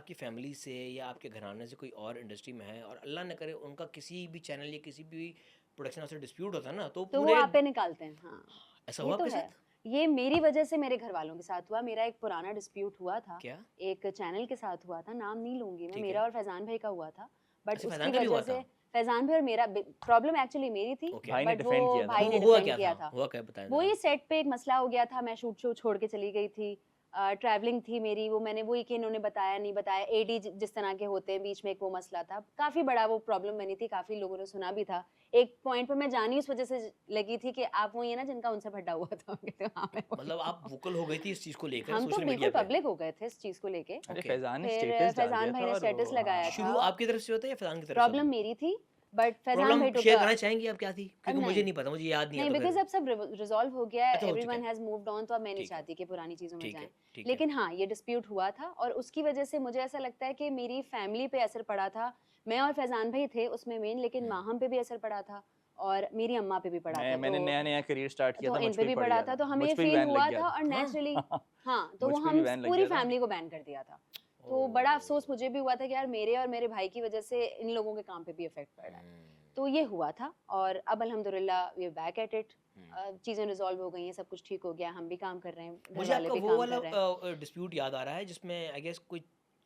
आपकी फैमिली से या आपके घराने से कोई और इंडस्ट्री में है और अल्लाह न करे उनका किसी भी चैनल या किसी भी प्रोडक्शन हाउस से डिस्प्यूट होता है ना, तो तो वो पूरे आप पे निकालते हैं, हाँ, ऐसा ये हुआ तो आपके है। साथ? ये मेरी वजह से मेरे घरवालों के साथ हुआ, मेरा एक पुराना डिस्प्यूट हुआ था, क्या? एक चैनल के साथ हुआ था, नाम नहीं लूँगी मैं, ठीक मेरा है। और फैज़ान भाई का हुआ था, बट अच्छा, उसकी फैज़ान का भी वजह हुआ से था? फैज़ान भाई और मेरा प्रॉब्लम एक्चुअली मेरी थी, ओके। भाई ने बट वो डिफेंड किया था भाई ना। ने हुआ डिफेंड क्या किया था? था। हुआ क्या बताएं वो जरा। ये सेट पे एक मसला हो गया था, मैं शूट शूट छोड़ के चली गई थी, ट्रैवलिंग थी मेरी, वो मैंने वही कि इन्होंने बताया नहीं बताया, एडी जिस तरह के होते हैं, बीच में एक वो मसला था, काफ़ी बड़ा वो प्रॉब्लम बनी थी, काफ़ी लोगों ने सुना भी था। एक पॉइंट पे मैं जानी उस वजह से लगी थी कि आप वही है ना जिनका उनसे फटा हुआ था। हाँ, मैं वही मतलब आप हूँ। वोकल हो गई थी इस चीज़ को लेकर हम तो सोशल मीडिया बिल्कुल पे? पब्लिक हो गए थे इस चीज़ को लेके। अरे ओके। फैज़ान ने फिर स्टेटस डाल फैज़ान दिया भाई था ने और स्टेटस वो लगाया शुरू था। आपकी तरफ से होता है या फैज़ान की तरफ से प्रॉब्लम होता है? मेरी थी, बट फैज़ान प्रॉब्लम भाई टुक शेयर करना चाहेंगी आप क्या थी? क्योंकि मुझे नहीं, नहीं पता, मुझे याद नहीं है नहीं तो बिकॉज़ फिर। अब सब रिज़ॉल्व हो गया है, अच्छा, हो चुका एवरीवन है। हैज़ मूव्ड ऑन, तो अब मैं नहीं ठीक है, चाहती कि पुरानी चीज़ों में ठीक है, जाएँ। ठीक है। लेकिन हाँ, ये डिस्प्यूट हुआ था और उसकी वजह से मुझे ऐसा लगता है कि मेरी फैमिली पे असर पड़ा था। मैं और फैज़ान भाई थे उसमें मेन, लेकिन हुँ। माहम पे भी असर पड़ा था और मेरी अम्मा पे भी पड़ा था। मैंने नया नया करियर स्टार्ट किया था, इन मुझ पे पे ही भी पड़ पड़ा गया था, था, तो हमें मुझ ये पे भी फ़ील बैन लग हुआ गया था और हाँ? नेचुरली था। हाँ, तो मुझ वो पे भी हम बैन लग पूरी गया था। फैमिली को बैन कर दिया था। तो बड़ा ओह! अफ़सोस मुझे भी हुआ था कि यार मेरे और मेरे भाई की वजह से इन लोगों के काम पे भी इफ़ेक्ट पड़ रहा है। हुँ, तो ये हुआ था और अब अल्हम्दुलिल्लाह we are back at it. हुँ। चीज़ें रिज़ॉल्व हो गई हैं, सब कुछ ठीक हो गया, हम भी काम कर रहे हैं, घर मुझे वाले आपका भी वो काम वाला कर रहे हैं। डिस्प्यूट याद आ रहा है जिसमें आई गेस कोई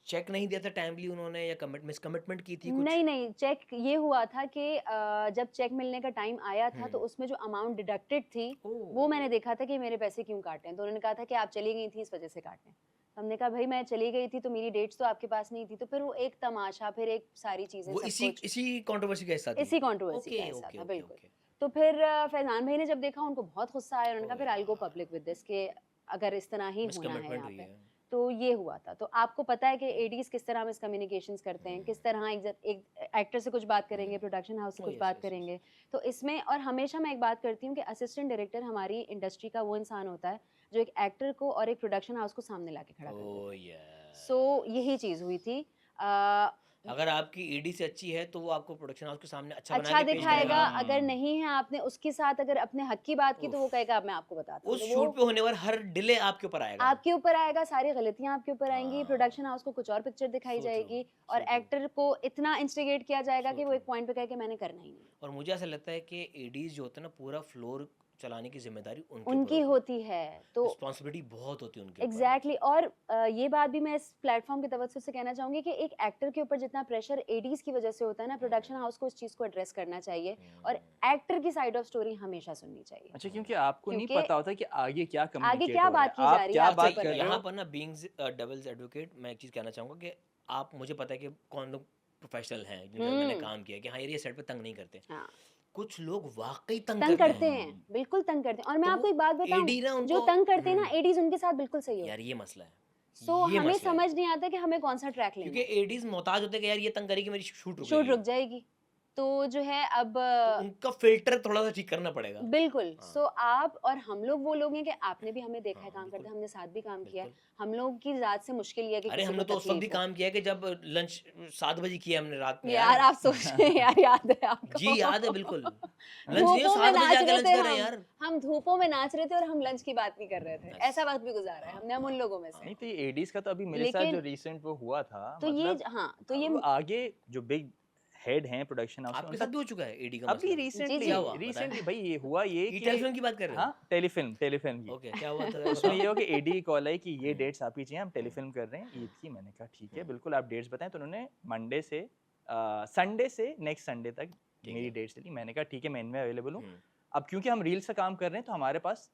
चेक नहीं दिया था टाइमली उन्होंने या मिसकमिटमेंट की थी कुछ? नहीं, नहीं, चेक ये हुआ था कि जब चेक मिलने का टाइम आया था, तो हुँ। उसमें जो अमाउंट डिडक्टेड थी, वो ओह! मैंने देखा था कि मेरे पैसे क्यों काटे हैं। तो उन्होंने कहा था कि आप चली गई थी, इस वजह से काटे हैं। तो हमने कहा, "भई, मैं चली गई थी, तो मेरी डेट्स तो आपके पास नहीं थी।" तो फिर वो एक तमाशा, फिर एक सारी चीज़ें, वो सब इसी कुछ, इसी कंट्रोवर्सी का हिस्सा थी? इसी कंट्रोवर्सी का ओके, हिस्सा ओके, था, ओके, बिल्कुल। ओके। तो फिर फैज़ान भाई ने जब देखा, उनको बहुत गुस्सा आया, उन्होंने कहा, ओह "फिर आई विल गो यार! पब्लिक विद दिस" कि अगर इस तरह ही होना है मिसकमिटमेंट यहाँ हुई पे। है। तो ये हुआ था। तो आपको पता है कि एडीज़ किस तरह मिसकम्युनिकेशंस करते हैं, किस हुँ, तरह एक एक्टर से कुछ बात करेंगे, हुँ। प्रोडक्शन हाउस से ओह कुछ यस, बात यस, यस। करेंगे। तो इसमें और हमेशा मैं एक बात करती हूँ कि असिस्टेंट डायरेक्टर हमारी इंडस्ट्री का वो इंसान होता है, जो एक एक्टर को और एक प्रोडक्शन हाउस को सामने लाके खड़ा कर ओह देता है। So yes! यही चीज़ हुई थी। अ, अगर आपकी ईडी से अच्छी है तो वो आपको प्रोडक्शन हाउस के सामने अच्छा बना अच्छा के पेश करेगा। दिखाएगा, अगर नहीं है आपने उसके साथ अगर अपने हक की बात की, तो वो उफ़! कहेगा अब मैं आपको बताता हूँ। उस तो वो शूट पे होने वाला हर डिले आपके ऊपर आएगा। आपके ऊपर आएगा, सारी गलतियाँ आपके ऊपर आएँगी, हाँ, प्रोडक्शन हाउस को कुछ और पिक्चर दिखाई सो ट्रू, जाएगी और सो ट्रू, एक्टर को इतना इंस्टिगेट किया जाएगा सो कि वो ट्रू। एक पॉइंट पे कहे कि मैंने करना ही नहीं है। और मुझे ऐसा लगता है कि एडीज़ जो होते हैं ना, पूरा फ्लोर चलाने की ज़िम्मेदारी उनके ऊपर उनकी होती है। होती है, तो रिस्पॉन्सिबिलिटी बहुत होती है उनके ऊपर। एग्ज़ैक्टली। और ये बात भी मैं इस प्लेटफ़ॉर्म के तवज्जुह से कहना चाहूँगी कि एक एक्टर के ऊपर जितना प्रेशर एडीज़ की वज़ह से होता है ना, हुँ, प्रोडक्शन हाउस को उस चीज़ को एड्रेस करना चाहिए और हुँ, एक्टर की साइड ऑफ स्टोरी हमेशा सुननी चाहिए। अच्छा, क्योंकि हुँ। आपको नहीं क्योंकि पता होता कि आगे क्या आगे कम्युनिकेट क्या हो रहा है, बात की जा आप रही है क्या आपके अच्छा, बात ऊपर कर है। रहे यहाँ हो। पर ना बीइंग डेविल्स एडवोकेट मैं एक चीज़ कहना चाहूँगा कि आप मुझे पता है कि कौन लोग प्रोफेशनल हैं, जिनके साथ मैंने हुँ, काम किया है कि हाँ यार ये सेट पे तंग नहीं करते। हाँ। कुछ लोग वाक़ई तंग तंग करते करते हैं। हैं, बिल्कुल तंग करते हैं और मैं तो आपको वो एक बात बताऊँ, एडी ना जो उनको तंग करते हैं ना एडीज़ उनके साथ बिल्कुल सही यार होते हैं। ये मसला है, सो ये हमें मसला है। समझ नहीं आता कि हमें कौन-सा ट्रैक लेना क्योंकि है। एडीज़ मोहताज होते हैं कि यार ये तंग करेगी मेरी शूट शूट रुकेगी। रुक जाएगी। तो जो है अब तो उनका फ़िल्टर थोड़ा-सा ठीक करना पड़ेगा। बिल्कुल। हाँ, सो आप और हम लोग वो लोग हैं कि आपने भी हमें देखा है हाँ, काम करते, बिल्कुल, हमने साथ भी काम किया है। बिल्कुल। हम लोग की ज़ात से मुश्किल ये है कि अरे किसी हमने को तो उस वक़्त भी तकलीफ हो। काम किया है कि जब लंच 7 बजे किया हमने रात में यार। यार आप सोच रहे हैं यार, याद है जी, आपको? याद है बिल्कुल। लंच नहीं है धूपों में 7 बजे नाच जाके रहे लंच थे कर रहे हैं हम। यार। हम धूपों में नाच रहे थे और हम लंच की बात नहीं कर रहे थे। बस। ऐसा वक़्त भी गुज़ारा है हाँ, हमने, हम उन लोगों में से नहीं हैं। तो ये एडीज का तो अभी मेरे साथ जो लेकिन रिसेंट वो हुआ था, तो ये मतलब ज हाँ, तो ये अब आगे जो बिग हेड हैं प्रोडक्शन हाउस के, आपके साथ उनका भी हो चुका है एडी का अभी मसला? जी, रिसेंटली क्या जी। हुआ बताएँ? रिसेंटली भाई ये हुआ ये ई कि टेलीफ़िल्म की बात कर रहे हो? हाँ, टेलीफ़िल्म टेलीफ़िल्म की। ओके, क्या हुआ था ज़रा उसमें बताओ? ये हुआ कि एडी की कॉल आई कि ये हुँ, डेट्स आप ही चाहिए, हम हुँ, टेलीफ़िल्म कर रहे हैं हुँ, ईद की। मैंने कहा ठीक है, हुँ, बिल्कुल आप डेट्स बताएँ। तो उन्होंने मंडे से संडे से नेक्स्ट संडे तक ठीक मेरी है। डेट्स ली। मैंने कहा ठीक है, मैं इनमें अवेलेबल हूँ। हुँ, अब क्योंकि हम रील्स का काम कर रहे हैं तो हमारे पास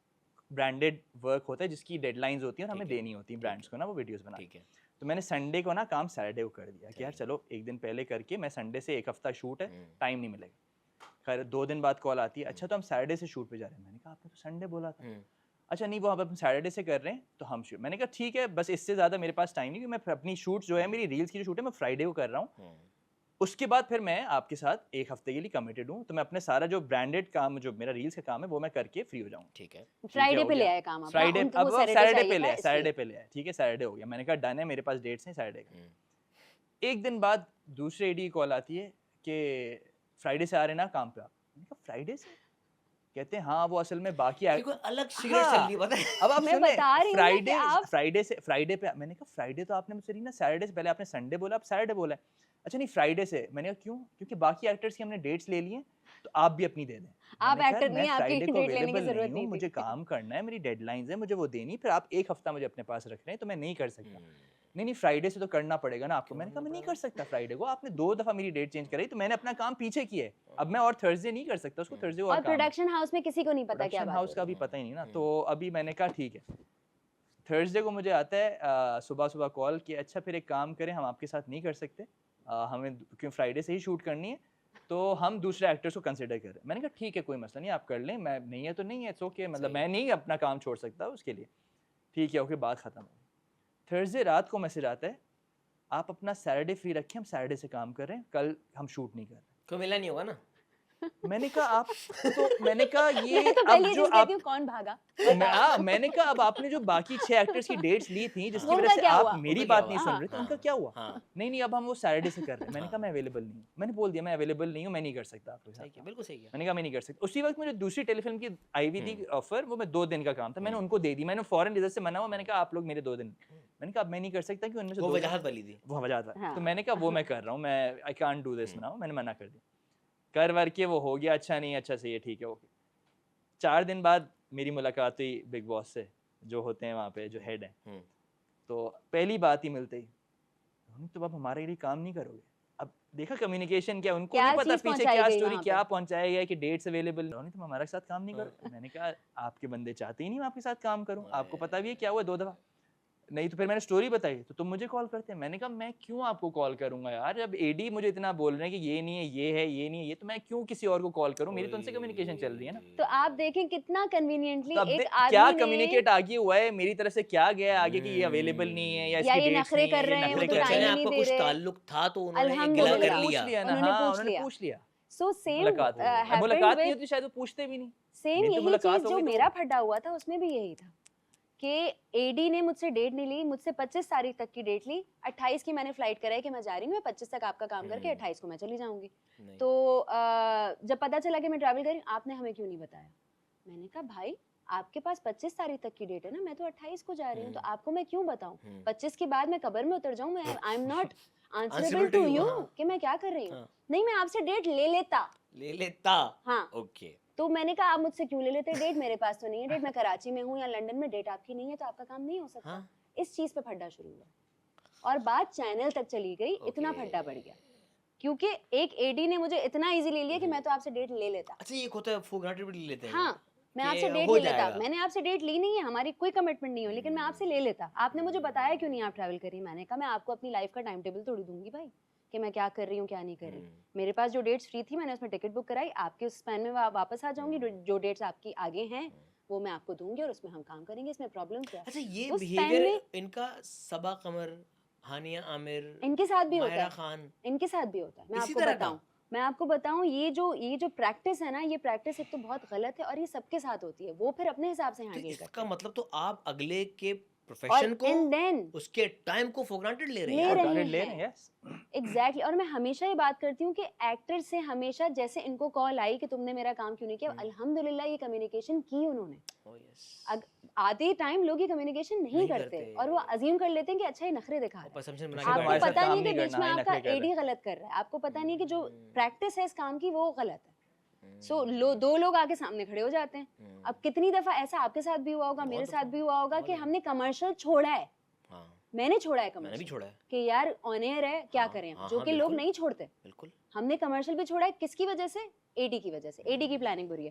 ब्रांडेड वर्क होता है जिसकी डेडलाइन्स होती हैं और हमें ठीक है, देनी होती हैं ठीक ब्रांड्स है, को ना वो वीडियोज़ बना ठीक के। है, तो मैंने संडे को ना काम सैटरडे को कर दिया कि यार सही है। चलो 1 दिन पहले करके, मैं संडे से 1 हफ्ता शूट है, हुँ, टाइम नहीं मिलेगा। खैर 2 दिन बाद कॉल आती है, हुँ, अच्छा तो हम सैटरडे से शूट पे जा रहे हैं। मैंने कहा आपने तो संडे बोला था। हुँ, अच्छा नहीं वो अब हम सैटरडे से कर रहे हैं तो हम शूट। मैंने कहा ठीक है, बस इससे ज़्यादा मेरे पास टाइम नहीं, क्योंकि मैं अपनी शूट्स जो है हुँ, मेरी रील्स की जो शूट है मैं फ्राइडे को कर रहा हूँ। हुँ, उसके बाद फिर मैं आपके साथ 1 हफ्ते के लिए कमिटेड हूँ, तो मैं अपने सारा जो ब्रांडेड काम जो मेरा रील्स का काम है वो मैं करके फ्री हो जाऊँगा। ठीक है। ठीक है, फ्राइडे हो पे ले गया। आए काम आप, हाँ, फ्राइडे उनको अब वो वो सैटरडे सैटरडे चाहिए पे ले था आए, इसलिए। सैटरडे पे ले आए। ठीक है, सैटरडे हो गया। मैंने कहा डन है, मेरे पास डेट्स हैं सैटरडे का। हुँ, 1 दिन बाद दूसरे एडी की कॉल आती है कि फ्राइडे से आ रहे हैं ना काम पे आप? मैंने कहा फ्राइडे से? कहते हैं हाँ वो असल में बाकी कि कोई अलग सिगरेट चल रही है पता है। अब आप मैं सुने बता रही हूँ ना कि आप फ्राइडे पे मैंने कहा फ्राइडे तो आपने मुझसे नहीं ना, सैटरडे से पहले आपने संडे बोला, आप सैटरडे बोला है। अच्छा नहीं फ्राइडे से, मैंने कहा क्यों? क्योंकि बाकी एक्टर्स की हमने डेट्स ले ली हैं तो आप भी अपनी दे दें। आप मैंने कहा, एक्टर नहीं मैं हैं, आपकी फ्राइडे को डेट लेने की अवेलेबल जरूरत नहीं हूँ, नहीं मुझे थी। काम करना है, मेरी डेडलाइंस है, मुझे वो देनी, फिर आप एक हफ्ता मुझे अपने पास रख रहे हैं तो मैं नहीं कर सकता। नहीं नहीं फ्राइडे से तो करना पड़ेगा ना आपको। मैंने कहा मैं नहीं कर सकता फ्राइडे को, आपने 2 दफा मेरी डेट चेंज कराई तो मैंने अपना काम पीछे किया है, अब मैं और थर्सडे नहीं कर सकता उसको, थर्सडे और प्रोडक्शन हाउस में किसी को नहीं पता क्या प्रोडक्शन बात हाउस हो का रही भी पता ही नहीं ना। तो अभी मैंने कहा ठीक है, थर्सडे को मुझे आता है सुबह सुबह कॉल कि अच्छा फिर एक काम करें, हम आपके साथ नहीं कर सकते, हमें क्योंकि फ्राइडे से ही शूट करनी है तो हम दूसरे एक्टर्स को कंसिडर कर रहे हैं। मैंने कहा ठीक है कोई मसला नहीं, आप कर लें, मैं नहीं है तो नहीं है, इट्स ओके, मतलब सही मैं नहीं अपना काम छोड़ सकता उसके लिए। ठीक है ओके, बात खत्म हो। थर्सडे रात को मैसेज आता है आप अपना सैटरडे फ्री रखें, हम सैटरडे से काम कर रहे हैं, कल हम शूट नहीं कर रहे। कोई मिला नहीं होगा ना। मैंने कहा आप तो मैंने कहा ये मैं तो अब पहली जो चीज आप कहती हूँ कौन भागा। मैंने कहा अब आपने जो बाकी 6 एक्टर्स की डेट्स ली थी जिसकी उनका वजह से क्या आप हुआ? मेरी उनका बात क्या नहीं हुआ? सुन रहे थे, हाँ, उनका क्या हुआ? हाँ। नहीं अब हम वो सैटरडे से कर रहे हैं। मैंने कहा मैं अवेलेबल नहीं हूँ, मैंने बोल दिया मैं अवेलेबल नहीं हूँ, मैं नहीं कर सकता आपके सही साथ। किया, बिल्कुल सही किया। मैंने कहा मैं नहीं कर सकता। उसी वक्त मुझे दूसरी टेलीफिल्म की आई हुई थी ऑफर, वो मैं 2 दिन का काम था, मैंने उनको दे दी, मैंने फॉरेन इधर से मना हुआ, मैंने कहा आप लोग मेरे 2 दिन, मैंने कहा अब मैं नहीं कर सकता कि उनमें से वो 2 दिन वजाहत वाली थी। वो वजह था। हाँ। तो मैंने कहा वो मैं कर रहा हूँ, मैं I can't do this now, मैंने मना कर दिया। कर वर के वो हो गया, अच्छा नहीं अच्छा सही है ठीक है ओके। 4 दिन बाद मेरी मुलाकात हुई बिग बॉस से, जो होते हैं वहाँ पे जो हेड हैं। तो पहली बात ही मिलते ही उन्होंने तो अब हमारे लिए काम नहीं करोगे। अब देखा कम्युनिकेशन क्या, उनको क्या नहीं पता चीज़ पीछे पहुंचाई क्या गई स्टोरी वहाँ क्या पे? पहुंचाया गया है कि डेट्स अवेलेबल नहीं, तुम हमारे साथ काम नहीं करो। मैंने कहा आपके बंदे चाहते ही नहीं मैं आपके साथ काम करूं, आपको पता भी है क्या हुआ 2 दफा। नहीं तो फिर मैंने स्टोरी बताई तो तुम मुझे कॉल करते हैं। मैंने कहा मैं क्यों आपको कॉल करूंगा यार, जब एडी मुझे इतना बोल रहे हैं कि ये नहीं है ये है ये नहीं है ये, तो मैं क्यों किसी और को कॉल करूं, मेरी तो उनसे कम्युनिकेशन चल रही है ना। तो आप देखें कितना कन्वीनियंटली तो अब एक क्या आदमी ने कम्युनिकेट आगे हुआ है मेरी तरफ से, क्या गया है आगे कि ये अवेलेबल नहीं है या या इसकी ये डेट्स नखरे नहीं है, कर ये रहे हैं, नखरे वो तो कर मतलब रहे टाइम हैं। ही आपका नहीं दे कुछ रहे। ताल्लुक था तो उन्होंने एक गिला अल्हम्दुलिल्लाह। कर पूछ लिया। लिया ना, उन्होंने हाँ पूछ उन्होंने लिया। पूछ लिया। सो सेम मुलाकात हो गई। मुलाकात नहीं होती शायद वो पूछते भी नहीं। सेम मेरी तो यही मुलाकात चीज हो जो गई तो मेरा फटा हुआ था उसमें भी यही था कि एडी ने मुझसे डेट नहीं ली, मुझसे 25 तारीख तक की डेट ली, 28 की मैंने फ्लाइट कराई कि मैं जा रही हूँ, मैं 25 तक आपका काम करके 28 को मैं चली जाऊंगी। नहीं। तो जब पता चला कि मैं ट्रैवल कर रही हूँ, आपने हमें क्यों नहीं बताया? मैंने कहा भाई आपके पास 25 तारीख तक की डेट है ना, मैं तो 28 को जा रही हूँ, तो आपको मैं क्यों बताऊं? 25 के बाद मैं कब्र में उतर जाऊं, मैं I am not answerable to you कि मैं क्या कर रही हूँ। नहीं मैं आपसे डेट ले लेता। हाँ ओके। तो मैंने कहा आप मुझसे क्यों ले लेते डेट, मेरे पास तो नहीं है डेट, मैं कराची में हूँ या लंदन में, डेट आपकी नहीं है तो आपका काम नहीं हो सकता। हाँ। इस चीज पे फड्डा शुरू हुआ और बात चैनल तक चली गई, इतना फड्डा बढ़ गया क्योंकि एक एडी ने मुझे इतना इजी ले लिया कि मैं तो आपसे डेट ले लेता। अच्छा ये होता है फॉर ग्रांटेड भी ले लेते हैं। हाँ मैं कि आपसे डेट हो ले लेता, जाएगा। मैंने आपसे डेट ली नहीं है, हमारी कोई कमिटमेंट नहीं हो, लेकिन मैं आपसे ले लेता। आपने मुझे बताया क्यों नहीं आप ट्रैवल करी? मैंने कहा मैं आपको अपनी लाइफ का टाइम टेबल तोड़ी दूंगी भाई कि मैं क्या कर रही हूँ क्या नहीं कर रही। मेरे पास जो डेट्स फ्री थी मैंने उसमें टिकट बुक कराई, आपके उस स्पैन में वापस आ जाऊंगी, जो डेट्स आपकी आगे हैं वो मैं आपको दूंगी और उसमें हम काम करेंगे, इसमें प्रॉब्लम क्या है? अच्छा ये उस बिहेवियर time इनका सबा कमर, हानिया आमिर, इनके साथ भी होता मायरा है, खान, इनके साथ भी होता है। मैं इसी आपको तरह का? बताऊं, मैं आपको बताऊं ये जो प्रैक्टिस है ना, ये प्रैक्टिस एक तो बहुत गलत है और ये सबके साथ होती है। वो फिर अपने हिसाब से तो हैंडल करते इसका हैं मतलब तो आप अगले के और प्रोफेशन को एंड देन उसके टाइम को फॉर ग्रांटेड ले रहे ले हैं। रहे Granted ले हैं। रहे हैं, yes. एग्जैक्टली और मैं हमेशा ये बात करती हूँ कि एक्टर से हमेशा जैसे इनको कॉल आई कि तुमने मेरा काम क्यों नहीं किया, अल्हम्दुलिल्लाह ये कम्युनिकेशन की उन्होंने। Oh, yes. आधे टाइम लोग ये कम्युनिकेशन नहीं करते और वो अज्यूम कर लेते हैं कि अच्छा ये नखरे दिखा रहा है। परसेप्शन बना अच्छा, के आपको हमारे बैठ साथ पता जाते नहीं हैं। है कि काम बीच नहीं में करना, आपका नखरे कर रहा एडी है। गलत कर रहा है, आपको पता नहीं है कि जो प्रैक्टिस है इस काम की वो गलत है। सो दो लोग आके सामने खड़े हो जाते हैं। अब कितनी दफा ऐसा आपके साथ भी हुआ होगा, मेरे साथ भी हुआ होगा कि हमने कमर्शियल छोड़ा है, हाँ, मैंने छोड़ा है मैंने भी कमर्शियल छोड़ा है। कि यार ऑन एयर है क्या करें, हाँ, जो हाँ, कि लोग बिल्कुल। नहीं छोड़ते। बिल्कुल। हमने कमर्शियल भी छोड़ा है, किसकी वजह से? एडी की वजह से। एडी की प्लानिंग बुरी है।